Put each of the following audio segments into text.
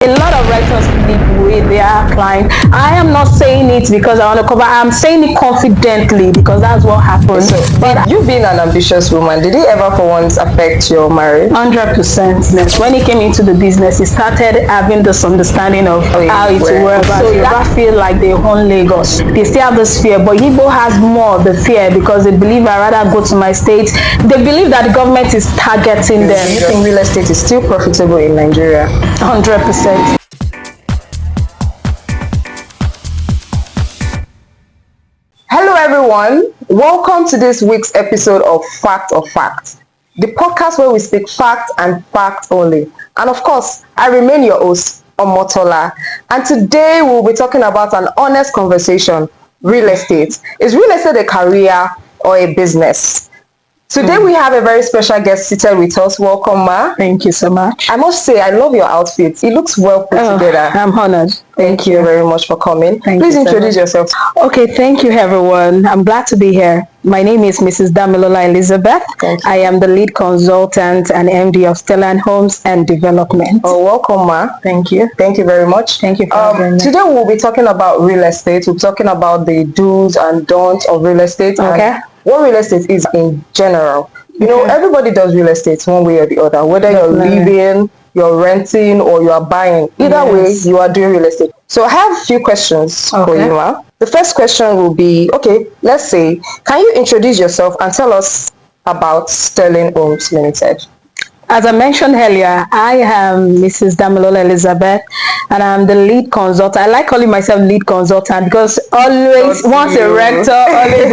A lot of writers sleep with their clients. I am not saying it because I want to cover. I'm saying it confidently because that's what happens. But you being an ambitious woman, did it ever for once affect your marriage? 100%. When he came into the business, he started having this understanding of how it works. So that feel like they own Lagos. They still have this fear, but Igbo has more of the fear because they believe I rather go to my state. They believe that the government is targeting them. Do you think real estate is still profitable in Nigeria? 100%. Hello everyone, welcome to this week's episode of Fact or Fact, the podcast where we speak fact and fact only. And of course, I remain your host, Omotola, and today we'll be talking about an honest conversation, real estate. Is real estate a career or a business? Today we have a very special guest seated with us. Welcome, Ma. Thank you so much. I must say, I love your outfit. It looks well put together. I'm honored. Thank you very much for coming. Please Please introduce yourself. Okay, thank you everyone. I'm glad to be here. My name is Mrs. Damilola Elizabeth. Thank you. I am the lead consultant and MD of Stellan Homes and Development. Oh, welcome, Ma. Thank you. Thank you very much. Thank you for having me. Today we'll be talking about real estate. We'll be talking about the do's and don'ts of real estate. Okay. And what real estate is in general. You know, everybody does real estate one way or the other, whether Definitely. you're living, you're renting, or you're buying. Either way, you are doing real estate. So I have a few questions for you, Ma. The first question will be, okay, let's say, can you introduce yourself and tell us about Sterling Homes Limited? As I mentioned earlier, I am Mrs. Damilola Elizabeth and I'm the lead consultant. I like calling myself lead consultant because always, once a rector, always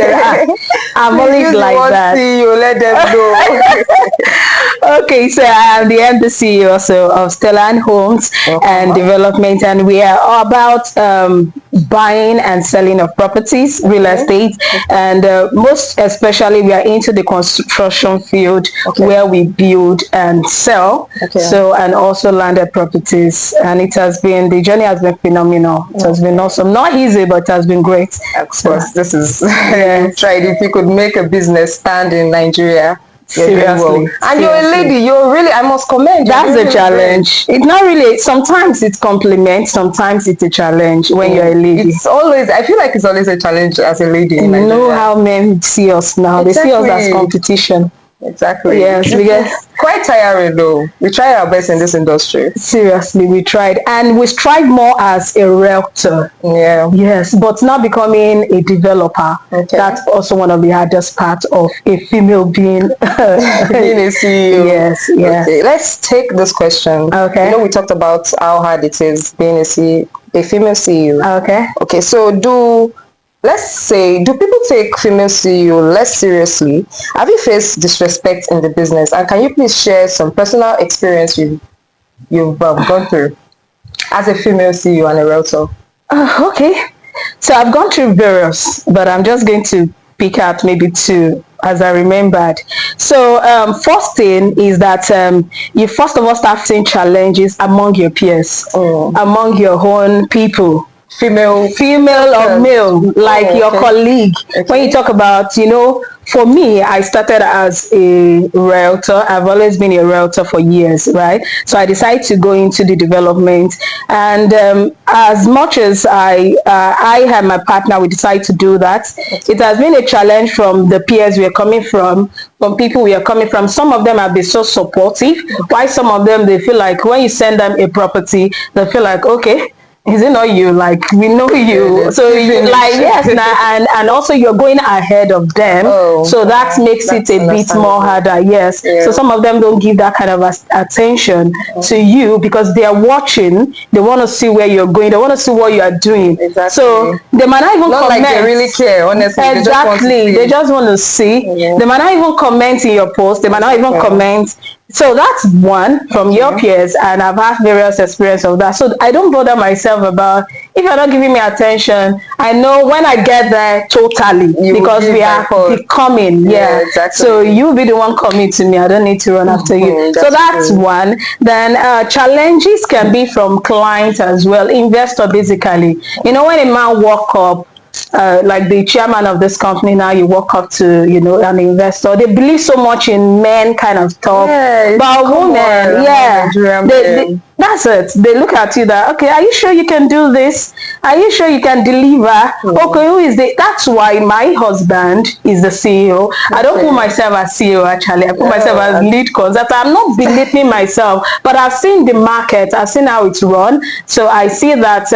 I'm always like that. You let them know. Okay, so I am the MD CEO also of Stellan Homes and Development, and we are all about buying and selling of properties, real estate, and most especially we are into the construction field where we build and sell. So, and also landed properties, and it has been, the journey has been phenomenal. It has been awesome. Not easy, but it has been great. Of course, this is tried. If you could make a business stand in Nigeria, Seriously. And you're a lady, you're really, I must commend you. That's the challenge. It's not really, sometimes it's compliment, sometimes it's a challenge when you're a lady. It's always, I feel like it's always a challenge as a lady in Nigeria. You know how men see us now. They see us as competition. Exactly. Yes, because quite tiring though. We try our best in this industry. Seriously, we tried, and we strive more as a realtor. Yeah. Yes, but not becoming a developer. That's also one of the hardest parts of a female being being a CEO. Yes, yes. Okay, let's take this question. Okay. You know, we talked about how hard it is being a female CEO. Okay. Okay, so let's say, do people take female CEO less seriously? Have you faced disrespect in the business? And can you please share some personal experience you've gone through as a female CEO and a realtor? Okay. So I've gone through various, but I'm just going to pick out maybe two as I remembered. So first thing is that you first of all start seeing challenges among your peers, among your own people. Female or male, like your colleague. When you talk about, you know, for me, I started as a realtor. I've always been a realtor for years, right? So I decided to go into the development, and as much as I and my partner, we decided to do that. It has been a challenge from the peers we are coming from people we are coming from. Some of them have been so supportive, while some of them, they feel like when you send them a property, they feel like, okay, is it not you? Like, we know you. So you like, yes, and also you're going ahead of them. So that makes it a bit more harder. Yes. So some of them don't give that kind of attention to you because they are watching. They want to see where you're going. They want to see what you are doing. So they might not even comment. Like they really care, honestly. Exactly. They just want to see. They might not even comment in your post. They might not even comment. So that's one from your peers, and I've had various experience of that. So I don't bother myself about if you're not giving me attention. I know when I get there totally, because we are becoming. So you'll be the one coming to me. I don't need to run after you. So that's one. Then challenges can be from clients as well. Investor, basically. You know, when a man walk up, like the chairman of this company now, you walk up to, you know, an investor. They believe so much in men kind of talk. Yeah, but women, That's it. They look at you that, okay, are you sure you can do this? Are you sure you can deliver? Okay, who is the, that's why my husband is the CEO. I don't put myself as CEO actually. I put myself as lead consultant. I'm not belittling myself, but I've seen the market. I've seen how it's run. So I see that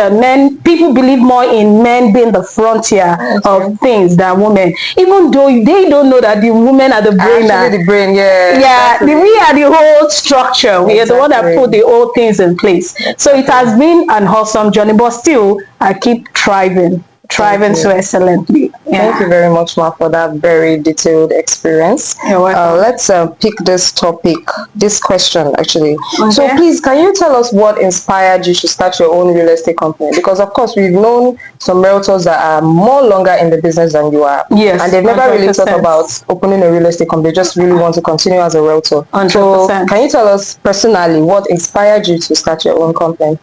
people believe more in men being the frontier of things than women. Even though they don't know that the women are the brain. Actually, the brain, yeah. Yeah, we are the whole structure. We are the one that put the whole things in place. So it has been an awesome journey, but still, I keep thriving so excellently. Thank you very much, Ma, for that very detailed experience. You're welcome. Let's pick this topic, this question actually. Okay. So please, can you tell us what inspired you to start your own real estate company? Because of course, we've known some realtors that are more longer in the business than you are. Yes. And they've never 100%. really thought about opening a real estate company. They just really want to continue as a realtor. 100%. So can you tell us personally what inspired you to start your own company?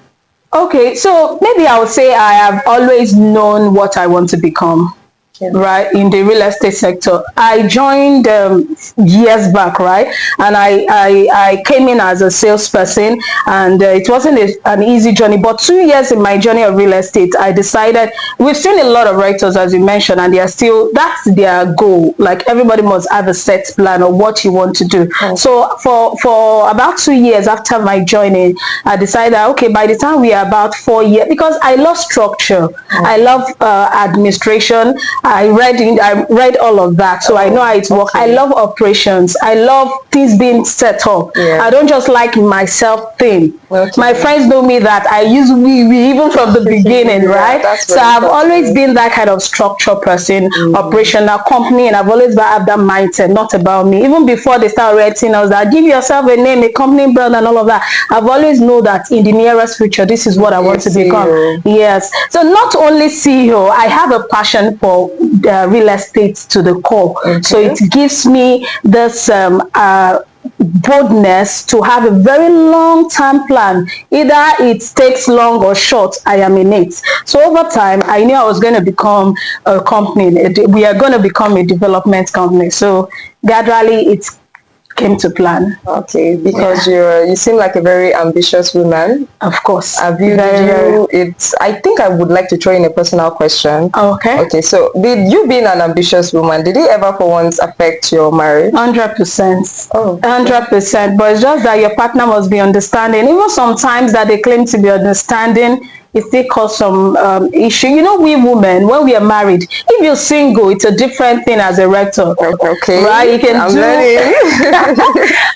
Okay, so maybe I would say I have always known what I want to become. Right, in the real estate sector. I joined years back, right, and I came in as a salesperson, and it wasn't an easy journey, but 2 years in my journey of real estate, I decided, we've seen a lot of writers, as you mentioned, and they are still, that's their goal. Like, everybody must have a set plan of what you want to do. So for about 2 years after my joining, I decided, okay, by the time we are about 4 years, because I love structure, I love administration, I read all of that, so I know how it works. I love operations. I love things being set up. I don't just like myself thing. My friends know me that I use we even from the beginning, right? So I've always been that kind of structure person, operational company, and I've always had that mindset, not about me. Even before they start writing, I was like, give yourself a name, a company brand, and all of that. I've always known that in the nearest future, this is what I want to become. Yes. So not only CEO, I have a passion for real estate to the core. So it gives me this boldness to have a very long-term plan. Either it takes long or short, I am in it. So over time, I knew I was going to become a company. We are going to become a development company. So gradually, it came to plan. Okay, because you seem like a very ambitious woman. Of course. I think I would like to throw in a personal question. Okay. Okay, so did you being an ambitious woman, did it ever for once affect your marriage? 100%. Oh. 100%. But it's just that your partner must be understanding. Even sometimes that they claim to be understanding, it still cause some issue. You know, we women, when we are married, if you're single, it's a different thing as a rector. Okay. Right? You can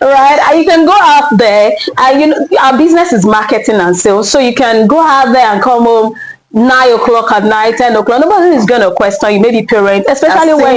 right? And you can go out there, and you know, our business is marketing and sales, so you can go out there and come home 9 o'clock at night, 10 o'clock. Nobody is going to question you, maybe parents, especially when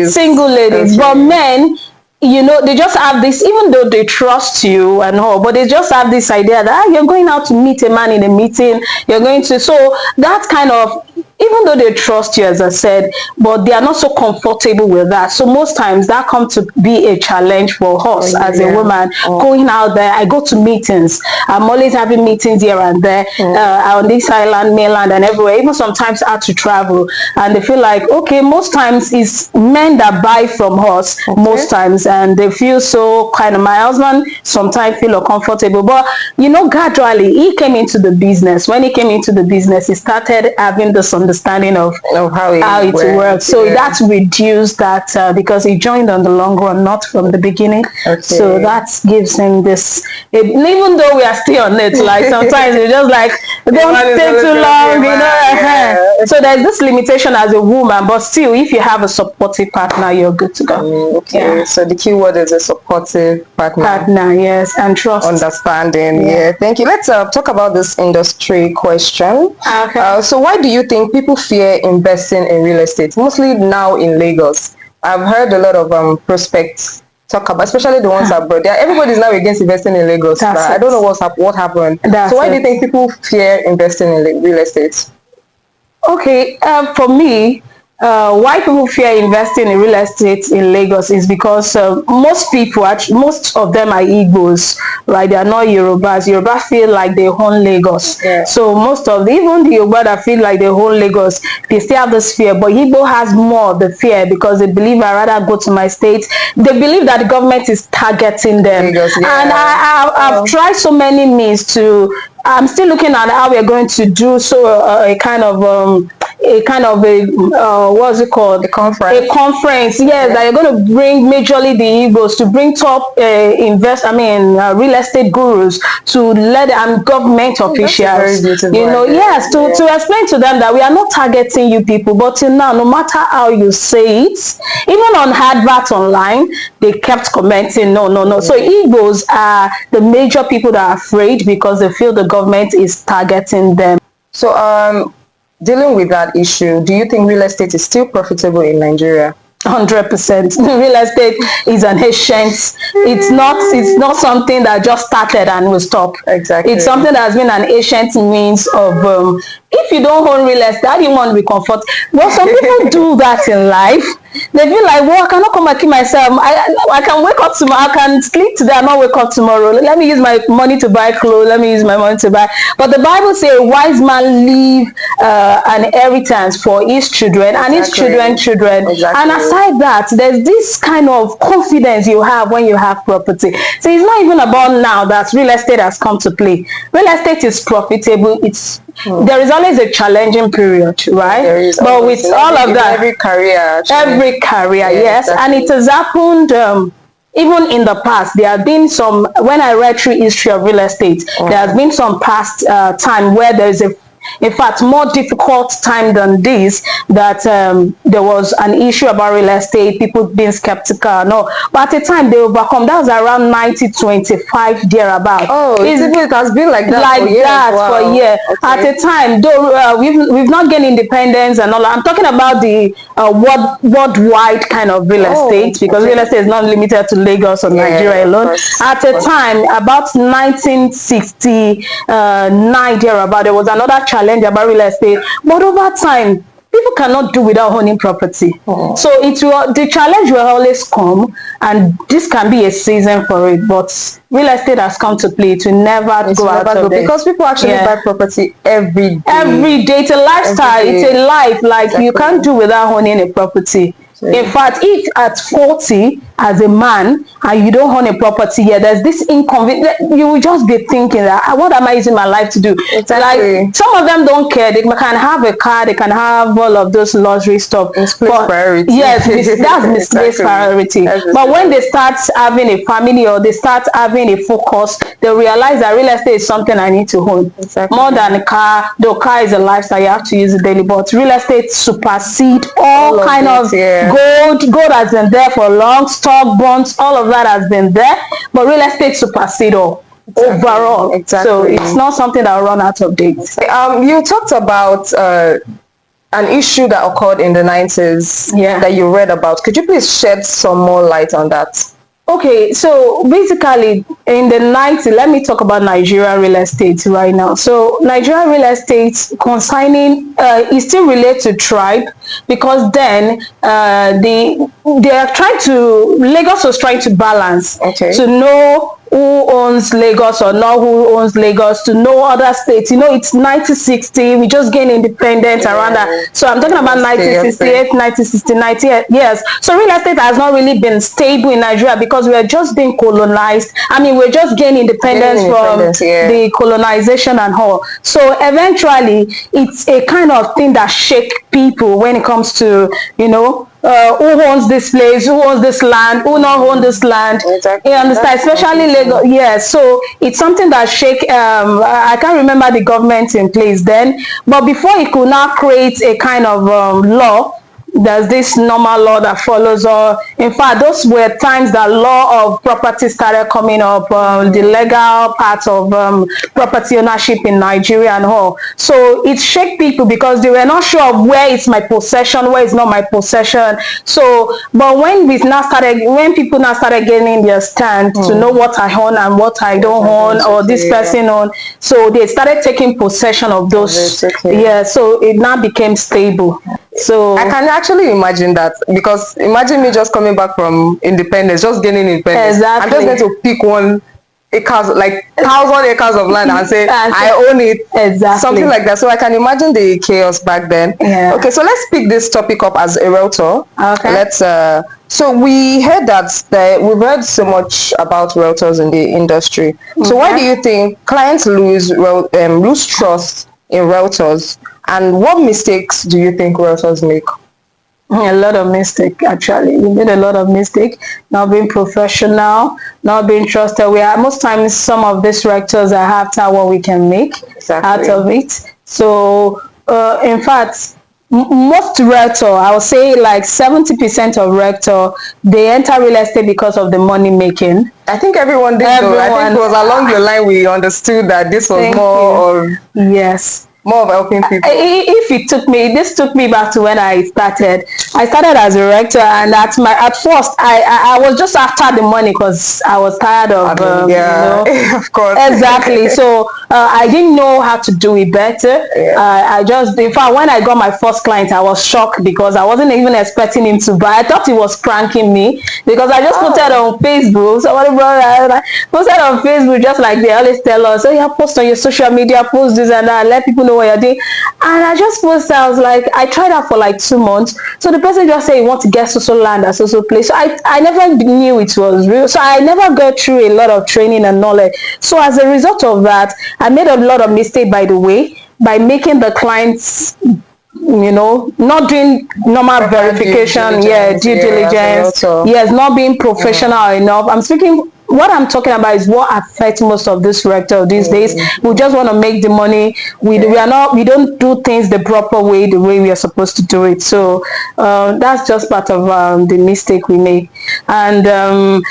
single ladies. But men, you know, they just have this, even though they trust you and all, but they just have this idea that you're going out to meet a man in a meeting, you're going to, so that kind of, even though they trust you, as I said, but they are not so comfortable with that. So most times that comes to be a challenge for us as a woman, going out there. I go to meetings. I'm always having meetings here and there, on this island, mainland, and everywhere. Even sometimes I have to travel. And they feel like, okay, most times it's men that buy from us, most times, and they feel so kind of, my husband sometimes feel uncomfortable. But, you know, gradually, he came into the business. When he came into the business, he started having this understanding of how it works. So that's reduced that because he joined on the long run, not from the beginning. So that gives him this, even though we are still on it, like sometimes it's just like, don't take too long, you know. So there's this limitation as a woman, but still, if you have a supportive partner, you're good to go. So the key word is a supportive partner. Yes, and trust. Understanding. Thank you. Let's talk about this industry question. So why do you think people fear investing in real estate, mostly now in Lagos? I've heard a lot of prospects talk about, especially the ones abroad. Everybody's now against investing in Lagos. I don't know what happened. So why do you think people fear investing in real estate? Okay, for me, why people fear investing in real estate in Lagos is because most people, actually, most of them are Igbos, right? They are not Yorubas. Yoruba feel like they own Lagos. Yeah. So most of even the Yoruba that feel like they own Lagos, they still have this fear. But Igbo has more of the fear because they believe I rather go to my state. They believe that the government is targeting them. Lagos, yeah. And I've tried so many means to. I'm still looking at how we're going to do so a kind of what's it called? A conference. A conference, yes, that you're going to bring majorly the Igbos to bring top real estate gurus to let government officials, you know, idea. yes, to explain to them that we are not targeting you people, but till now, no matter how you say it, even on advert online, they kept commenting, no. So Igbos are the major people that are afraid because they feel the government is targeting them. So, dealing with that issue, do you think real estate is still profitable in Nigeria? 100%. Real estate is an ancient. It's not something that just started and will stop. Exactly. It's something that has been an ancient means of. If you don't own real estate, how do you want to be comfortable? Well, some people do that in life. They feel like, well, I cannot come and kill myself. I can wake up tomorrow. I can sleep today and not wake up tomorrow. Let me use my money to buy clothes. Let me use my money to buy. But the Bible says a wise man leave an inheritance for his children and his children's children. Exactly. And aside that, there's this kind of confidence you have when you have property. So it's not even about now that real estate has come to play. Real estate is profitable. There is always a challenging period, right? There is, but with all of that, every career, actually. Yes, exactly. And it has happened. Even in the past, there have been some. When I read through history of real estate, there has been some past time where there is in fact, more difficult time than this, that there was an issue about real estate, people being skeptical. No, but at the time they overcome. That was around 1925 thereabout. Oh, it has been like that for years. For years. Okay. At the time, though we've not gained independence and all. I'm talking about the worldwide kind of real estate, because real estate is not limited to Lagos or Nigeria alone. At the time, about 1969 thereabout, there was another challenge about real estate, but over time people cannot do without owning property. So the challenge will always come, and this can be a season for it, but real estate has come to play. It will never go out of date, because people actually buy property every day. It's a lifestyle. It's a life. Like you can't do without owning a property. In fact, if at 40 as a man and you don't own a property yet, there's this inconvenience. You will just be thinking that, what am I using my life to do? Exactly. Like some of them don't care. They can have a car, they can have all of those luxury stuff. Misplaced priority. Yes, that's misplaced priority. But when they start having a family or they start having a focus, they realize that real estate is something I need to own. More than a car. The car is a lifestyle, you have to use it daily. But real estate supersedes all kind of gold has been there for long, stock, bonds, all of that has been there, but real estate supersedes all overall. So it's not something that will run out of date. You talked about an issue that occurred in the 90s that you read about. Could you please shed some more light on that? Okay, so basically in the 90s, let me talk about Nigeria real estate right now. So Nigeria real estate consigning is still related to tribe, because then they are trying to, Lagos was trying to balance to know who owns Lagos or not who owns Lagos, to know other states. You know, it's 1960, we just gained independence around that. So I'm talking about 1968, 1960, yes. So real estate has not really been stable in Nigeria because we are just being colonized. I mean, we're just gaining independence from the colonization and all. So eventually, it's a kind of thing that shakes people when it comes to, you know, who owns this place, who owns this land, who not own this land. You understand? Especially Lagos. Yes. So it's something that shake. I can't remember the government in place then, but before it could now create a kind of law, there's this normal law that follows. In fact, those were times that law of property started coming up, the legal part of property ownership in Nigeria and all. So it shook people because they were not sure of where is my possession, where is not my possession. So, but when people now started getting their stand to know what I own and what I don't own, or this person own, so they started taking possession of those. Yeah, so it now became stable. So I can actually imagine that, because imagine me just coming back from independence, just gaining independence. I'm just exactly. going to pick one acres, like 1,000 acres of land, and say And I own it. Something exactly. like that. So I can imagine the chaos back then. Yeah. Okay, so let's pick this topic up as a realtor. Okay. Let's so we heard that we've heard so much about realtors in the industry. So why do Okay. you think clients lose trust in realtors, and what mistakes do you think realtors make? A lot of mistake, actually. We made a lot of mistake, not being professional, not being trusted. We are most times some of these rectors are after what we can make out Exactly. of it. So in fact, most rector, I would say like 70% of rector, they enter real estate because of the money making. I think everyone did though. I think it Everyone, was along the line we understood that this was thank you. Yes. more of helping people. If it took me, this took me back to when I started. I started as a rector, and at first I was just after the money because I was tired I of mean, yeah, of course. exactly. So I didn't know how to do it better. Yeah. I just, in fact, when I got my first client, I was shocked because I wasn't even expecting him to buy. I thought he was pranking me because I just posted on Facebook. Somebody posted on Facebook, just like they always tell us, oh yeah, post on your social media, post this and that, let people know what you're doing. And I just posted, I was like, I tried that for like 2 months. So the person just said, you want to get social land at social place. So I never knew it was real. So I never got through a lot of training and knowledge. So as a result of that, I made a lot of mistake, by the way, by making the clients, not doing normal Proper verification, due diligence, yes, not being professional enough. I'm speaking, what I'm talking about is what affects most of this rector these days. We just want to make the money. We don't do things the proper way, the way we are supposed to do it. So that's just part of the mistake we make. And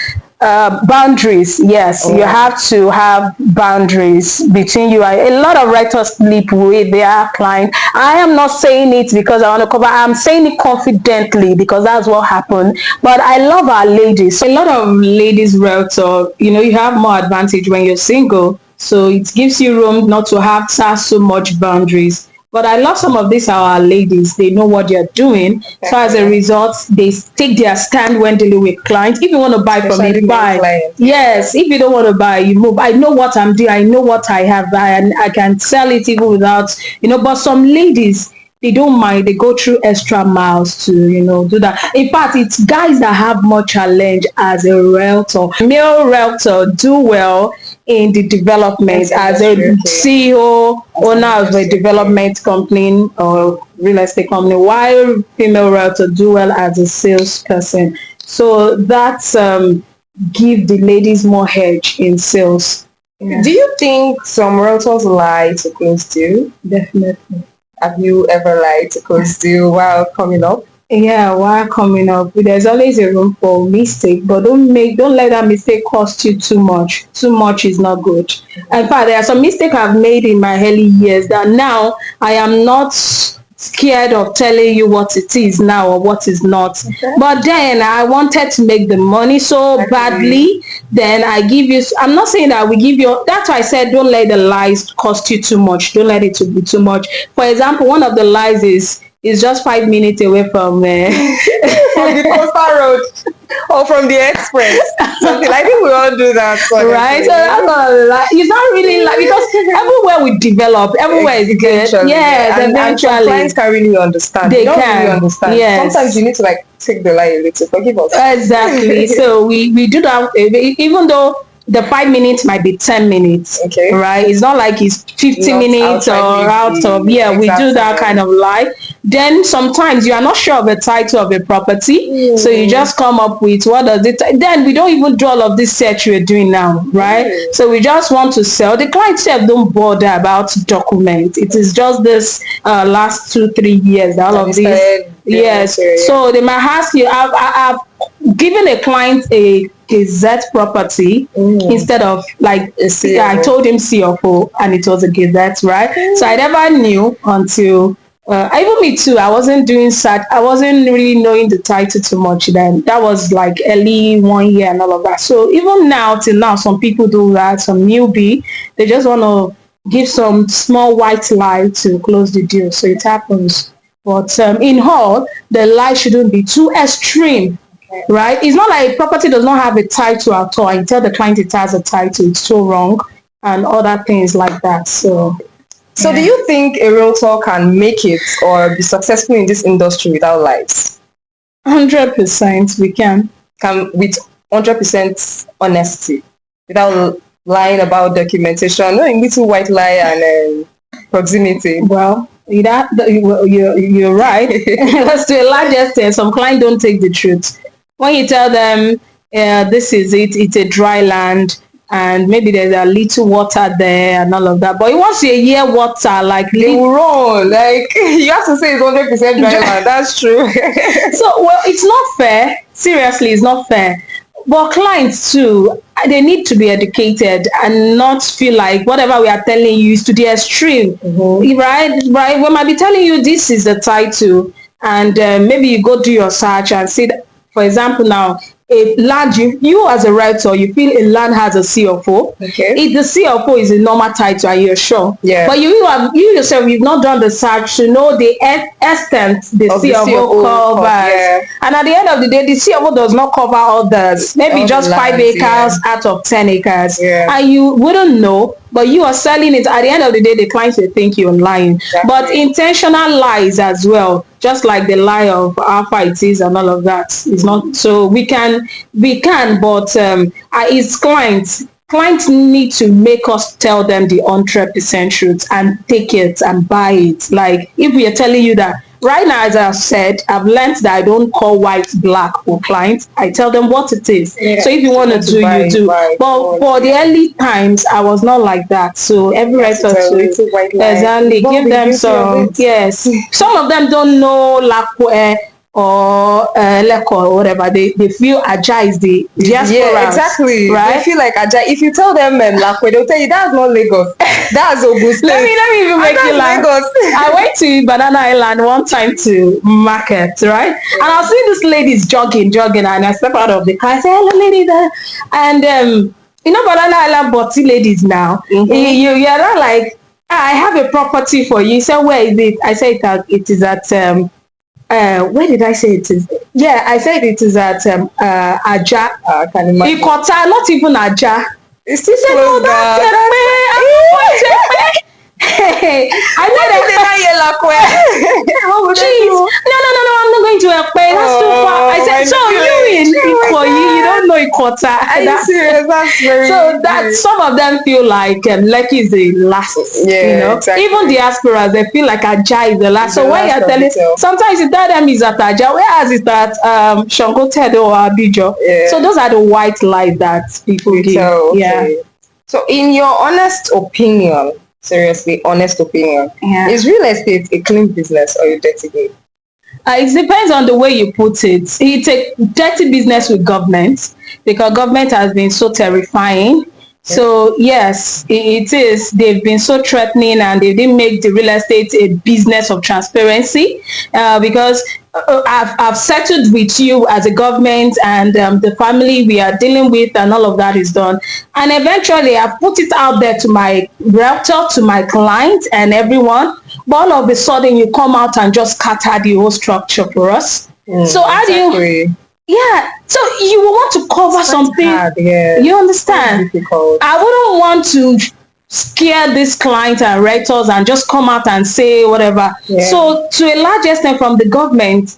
boundaries, yes, you have to have boundaries between you. A lot of writers sleep with their client. I am not saying it because I want to cover, I'm saying it confidently because that's what happened. But I love our ladies. So a lot of ladies realtor, you have more advantage when you're single, so it gives you room not to have so much boundaries. But I love some of these our ladies. They know what they're doing. So as a result, they take their stand when dealing with clients. If you want to buy from me, buy. Yes. If you don't want to buy, you move. I know what I'm doing. I know what I have. And I can sell it even without, but some ladies, they don't mind. They go through extra miles to, do that. In fact, it's guys that have more challenge as a realtor. Male realtor do well in the development as a CEO, owner of a development company or real estate company, while female realtor do well as a salesperson. So that's give the ladies more edge in sales. Yeah. Do you think some realtors lie to close deal? Definitely. Have you ever lied to close deal while coming up? Yeah, while coming up, there's always a room for mistake, but don't let that mistake cost you too much. Too much is not good. In fact, there are some mistakes I've made in my early years that now I am not scared of telling you what it is now or what is not. Okay. But then I wanted to make the money so badly. Then I give you, I'm not saying that we give you, that's why I said don't let the lies cost you too much. Don't let it to be too much. For example, one of the lies is just 5 minutes away from from the coastal road or from the express. Something. I think we all do that. Right? So that's not a lie. It's not really like, because everywhere we develop, everywhere is good. Yes, and eventually. And clients can really understand. They don't can. Really understand. Yes. Sometimes you need to take the lie a little. Forgive us. Exactly. So we do that, even though the 5 minutes might be 10 minutes. Okay. Right? It's not like it's 50 minutes or out of, we do that kind of lie. Then sometimes you are not sure of the title of a property. So you just come up with what does it, then we don't even do all of this search we're doing now, right? So we just want to sell. The client self don't bother about documents. It is just this last 2-3 years, all of these. Yes. So they might ask you, I've given a client a Gazette property instead of like I told him CFO and it was a Gazette, right? So I never knew until even me too. I wasn't doing such. I wasn't really knowing the title too much then. That was like early 1 year and all of that. So even now till now, some people do that. Some newbie, they just want to give some small white lie to close the deal. So it happens. But in all, the lie shouldn't be too extreme, right? It's not like property does not have a title at all. I tell the client it has a title, it's so wrong, and other things like that. So do you think a realtor can make it or be successful in this industry without lies? 100% we can. Can with 100% honesty, without lying about documentation, no little white lie and proximity. Well, you're right. That's to a large extent. Some clients don't take the truth. When you tell them this is it, it's a dry land, and maybe there's a little water there and all of that. But once you hear water, like They will run. Like you have to say it's 100% dry land. That's true. so, well, it's not fair. Seriously, it's not fair. But clients too, they need to be educated and not feel like whatever we are telling you is to the extreme, right? Right? We might be telling you this is the title, and maybe you go do your search and see, that, for example, now a land, you as a writer, you feel a land has a CFO. Okay. If the CFO is a normal title, and you're sure. Yeah. But you yourself, you've not done the search to know the extent the CFO covers. Yeah. And at the end of the day, the CFO does not cover others. Maybe All just the 5 lands, acres out of 10 acres. Yeah. And you wouldn't know, but you are selling it. At the end of the day, the clients will think you're lying. Exactly. But intentional lies as well, just like the lie of how far it is and all of that, is not. So we can, but it's clients. Clients need to make us tell them the 100% truth and take it and buy it. Like if we are telling you that right now, as I've said, I've learned that I don't call white black for clients. I tell them what it is. Yeah. So if you want to do, you do. But for the early times, I was not like that. So every rest of exactly, give them some. Yes, some of them don't know lakwe or leko or whatever. They feel Aja is the diaspora. Yeah, exactly. Right? They feel like Aja. If you tell them lakwe, they'll tell you that's not Lagos. That's Ogun State. Let me even make you laugh. I went to Banana Island one time to market, right? And I see this lady's jogging, and I step out of the car. I say, "Hello, lady there," and you know Banana Island body ladies now. You're not like, I have a property for you. You say, where is it? I say it is at where did I say it is? Yeah, I said it is at Aja. I can imagine. Ikota, not even Aja. It's still close Hey, I know no, I'm not going to Ekpe. That's too far. I said, so you in Ikoyi, you don't know Ikota. Are you serious? That's very so that some of them feel like Lekki is the last. Yeah, you know, exactly. even diasporas, they feel like Aja is the last. So when you're telling, sometimes you tell them is at Aja, whereas it's at Shango Tedo or Abijo. Yeah. So those are the white lies that people give. Okay. Yeah. So in your honest opinion, seriously, honest opinion, is real estate a clean business or a dirty game? It depends on the way you put it. It's a dirty business with government because government has been so terrifying. So yes, it is. They've been so threatening and they didn't make the real estate a business of transparency because I've settled with you as a government and the family we are dealing with and all of that is done. And eventually I've put it out there to my realtor, to my client and everyone. But all of a sudden you come out and just scatter the whole structure for us. So how do you... Yeah, so you will want to cover something. Hard, yeah. You understand? I wouldn't want to scare these clients and rectors and just come out and say whatever. Yeah. So to a large extent from the government,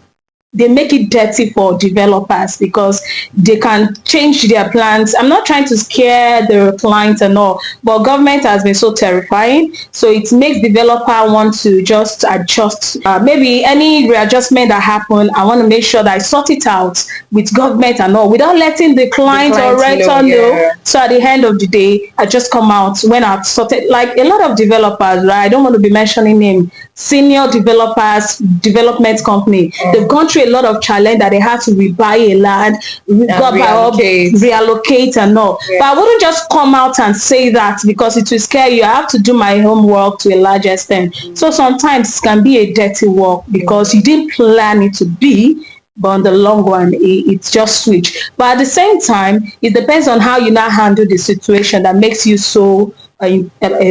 they make it dirty for developers because they can change their plans. I'm not trying to scare the clients and all, but government has been so terrifying. So it makes developer want to just adjust. Maybe any readjustment that happen, I want to make sure that I sort it out with government and all without letting the client or renter know. So at the end of the day, I just come out when I've sorted. Like a lot of developers, right? I don't want to be mentioning name. Senior developers, development company, they've gone through a lot of challenge that they had to rebuy a land, reallocate and all. Yeah. But I wouldn't just come out and say that because it will scare you. I have to do my homework to a large extent. So sometimes it can be a dirty work because you didn't plan it to be, but on the long run, it's just switch. But at the same time, it depends on how you now handle the situation that makes you so a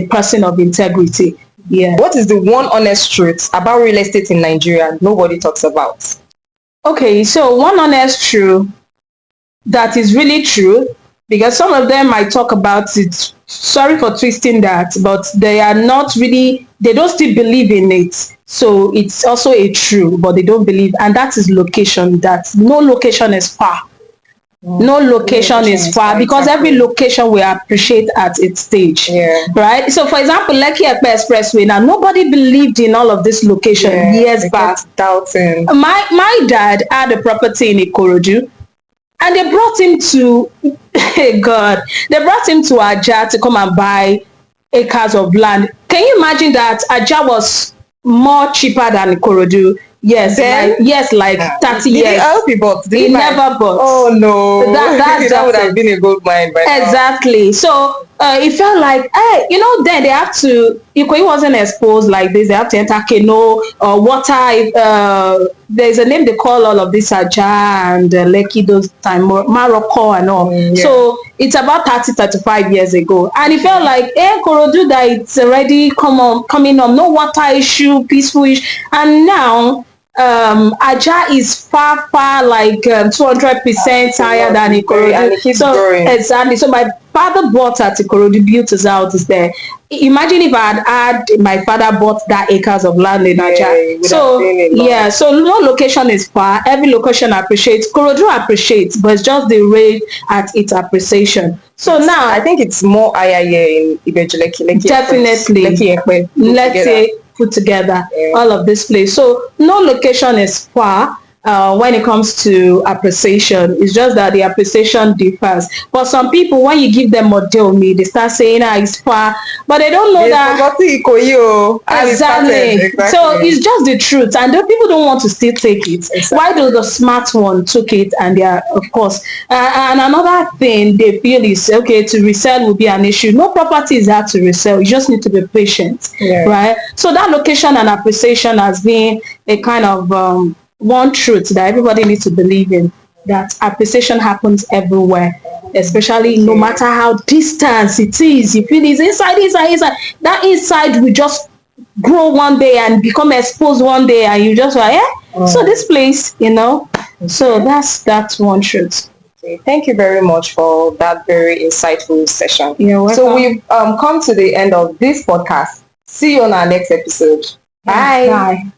person of integrity. Yeah. What is the one honest truth about real estate in Nigeria nobody talks about? Okay, so one honest truth that is really true, because some of them might talk about it. Sorry for twisting that, but they are not really, they don't still believe in it. So it's also a true, but they don't believe. And that is location, that no location is far. No location is far, because every location we appreciate at its stage. Yeah. Right? So for example, Lekki Epe Expressway, now nobody believed in all of this location years back. Doubting. My dad had a property in Ikorodu, and they brought him to God, they brought him to Aja to come and buy acres of land. Can you imagine that Aja was more cheaper than Ikorodu? Yes, like 30 Did years. he help you bought? He never bought. Oh no. That's that would have it. been a gold mine by now. Exactly. So it felt like, hey, then they have to, he wasn't exposed like this. They have to enter canoe or water. There's a name they call all of this Aja and Lekki those time, Morocco and all. Yeah. So it's about 35 years ago. And it felt like, hey, Korodu, that it's already coming on, no water issue, peaceful issue. And now, Aja is far like 200% higher than Ikorodu. And it keeps growing. Exactly. So my father bought at Ikorodu, built his house there. Imagine if I had my father bought that acres of land in Aja. So no location is far. Every location appreciates. Ikorodu appreciates, but it's just the rate at its appreciation. So now I think it's more higher here in Ibeju-Lekki. Definitely. Let's say put together all of this place. So no location is far when it comes to appreciation. It's just that the appreciation differs. For some people, when you give them Modeomi, they start saying, it's far, but they don't know that. Exactly. So it's just the truth, and the people don't want to still take it. Exactly. Why do the smart one took it, and they are, of course. And another thing they feel is, okay, to resell will be an issue. No property is hard to resell. You just need to be patient, right? So that location and appreciation has been a kind of one truth that everybody needs to believe in, that appreciation happens everywhere, especially no matter how distant it is. You feel it's inside. That inside will just grow one day and become exposed one day, and you just like, so this place, so that's one truth. Okay, thank you very much for that very insightful session. You're welcome. So we've come to the end of this podcast. See you on our next episode. Bye. Bye.